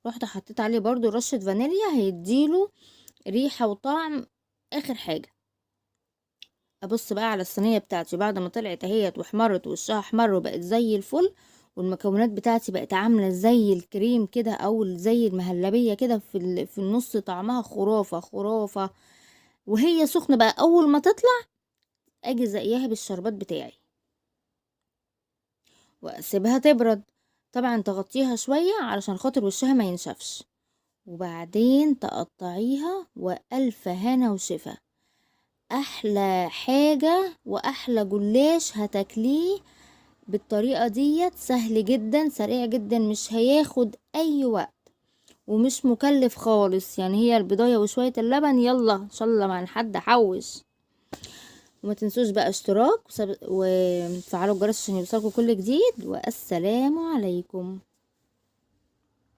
رحت حطيت عليه برضو رشة فانيليا هيديله ريحة وطعم اخر حاجة. ابص بقى على الصينية بتاعتي بعد ما طلعت اهيت واحمرت وشها احمر وبقت زي الفل، والمكونات بتاعتي بقت عاملة زي الكريم كده او زي المهلبية كده في النص، طعمها خرافة خرافة. وهي سخنة بقى اول ما تطلع اجي زقياها بالشربات بتاعي واسيبها تبرد. طبعا تغطيها شوية علشان خاطر وشها ما ينشفش، وبعدين تقطعيها والف هنا وشفا. احلى حاجة واحلى جلاش هتاكليه بالطريقة ديت، سهل جدا سريع جدا مش هياخد اي وقت ومش مكلف خالص. يعني هي البضاية وشوية اللبن، يلا ان شاء الله ما حد حوش. وما تنسوش بقى اشتراك وفعلوا الجرس عشان يوصلكوا كل جديد، والسلام عليكم.